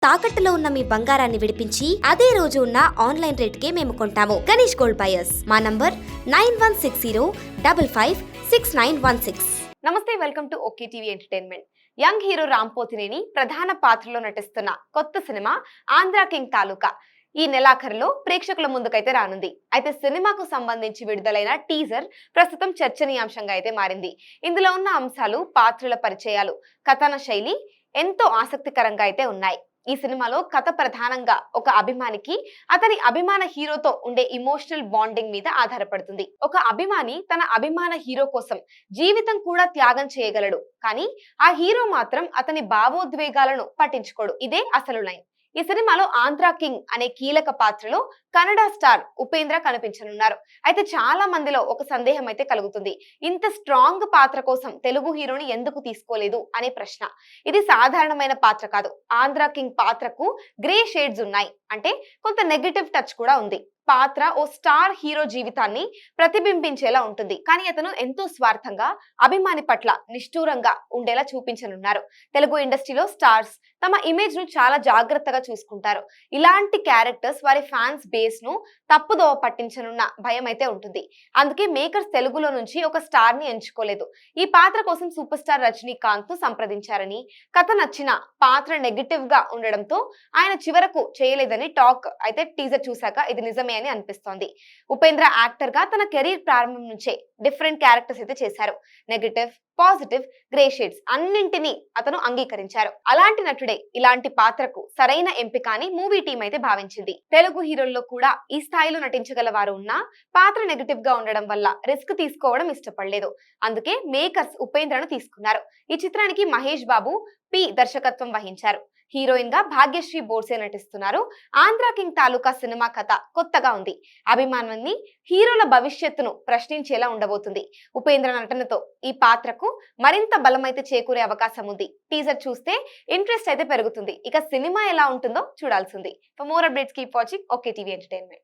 తాకట్టులో ఉన్న మీ బంగారాన్ని విడిపించి అదే రోజు ఉన్న ఆన్లైన్ రేటుకే మేము కొంటాము. Ganesh gold buyers. మా నంబర్ 9160556916. నమస్తే, welcome to OK TV entertainment. Young hero Ram Pothineni ప్రధాన పాత్రలో నటిస్తున్న కొత్త సినిమా ఆంధ్ర కింగ్ తాలూకా ఈ నెలాఖరులో ప్రేక్షకుల ముందుకైతే రానుంది. అయితే సినిమాకు సంబంధించి విడుదలైన టీజర్ ప్రస్తుతం చర్చనీయాంశంగా అయితే మారింది. ఇందులో ఉన్న అంశాలు, పాత్రల పరిచయాలు, కథన శైలి ఎంతో ఆసక్తికరంగా అయితే ఉన్నాయి. ఈ సినిమాలో కథ ప్రధానంగా ఒక అభిమానికి అతని అభిమాన హీరోతో ఉండే ఇమోషనల్ బాండింగ్ మీద ఆధారపడుతుంది. ఒక అభిమాని తన అభిమాన హీరో కోసం జీవితం కూడా త్యాగం చేయగలడు, కానీ ఆ హీరో మాత్రం అతని భావోద్వేగాలను పట్టించుకోడు. ఇదే అసలు లైన్. ఈ సినిమాలో ఆంధ్ర కింగ్ అనే కీలక పాత్రలో కన్నడ స్టార్ ఉపేంద్ర కనిపించనున్నారు. అయితే చాలా మందిలో ఒక సందేహం అయితే కలుగుతుంది. ఇంత స్ట్రాంగ్ పాత్ర కోసం తెలుగు హీరోని ఎందుకు తీసుకోలేదు అనే ప్రశ్న. ఇది సాధారణమైన పాత్ర కాదు. ఆంధ్ర కింగ్ పాత్రకు గ్రే షేడ్స్ ఉన్నాయి, అంటే కొంత నెగటివ్ టచ్ కూడా ఉంది. పాత్ర ఓ స్టార్ హీరో జీవితాన్ని ప్రతిబింబించేలా ఉంటుంది, కానీ అతను ఎంతో స్వార్థంగా, అభిమాని పట్ల నిష్ఠూరంగా ఉండేలా చూపించనున్నారు. తెలుగు ఇండస్ట్రీలో స్టార్స్ తమ ఇమేజ్ ను చాలా జాగ్రత్తగా చూసుకుంటారు. ఇలాంటి క్యారెక్టర్స్ వారి ఫ్యాన్స్ బేస్ ను తప్పుదోవ పట్టించనున్న భయం అయితే ఉంటుంది. అందుకే మేకర్స్ తెలుగులో నుంచి ఒక స్టార్ ని ఎంచుకోలేదు. ఈ పాత్ర కోసం సూపర్ స్టార్ రజనీకాంత్ ను సంప్రదించారని, కథ నచ్చిన పాత్ర నెగటివ్ గా ఉండడంతో ఆయన చివరకు చేయలేదని టాక్ అయితే టీజర్ చూశాక ఇది నిజమే అని అనిపిస్తోంది. ఉపేంద్ర యాక్టర్ గా తన కెరీర్ ప్రారంభం నుంచే డిఫరెంట్ క్యారెక్టర్స్ అయితే చేశారు. నెగటివ్, పాజిటివ్, గ్రే షేడ్స్ అన్నింటినీ అతను అంగీకరించారు. అలాంటి నటుడే ఇలాంటి పాత్రకు సరైన ఎంపిక అని మూవీ టీం అయితే భావించింది. తెలుగు హీరోల్లో కూడా ఈ స్థాయిలో నటించగల వారు ఉన్నా పాత్ర నెగటివ్ గా ఉండడం వల్ల రిస్క్ తీసుకోవడం ఇష్టపడలేదు. అందుకే మేకర్స్ ఉపేంద్రను తీసుకున్నారు. ఈ చిత్రానికి మహేష్ బాబు పి దర్శకత్వం వహించారు. హీరోయిన్ గా భాగ్యశ్రీ బోర్సే నటిస్తున్నారు. ఆంధ్ర కింగ్ తాలూకా సినిమా కథ కొత్తగా ఉంది. అభిమానాన్ని, హీరోల భవిష్యత్తును ప్రశ్నించేలా ఉండబోతుంది. ఉపేంద్ర నటనతో ఈ పాత్రకు మరింత బలమైతే చేకూరే అవకాశం ఉంది. టీజర్ చూస్తే ఇంట్రెస్ట్ అయితే పెరుగుతుంది. ఇక సినిమా ఎలా ఉంటుందో చూడాల్సింది. For more updates keep watching okay TV entertainment.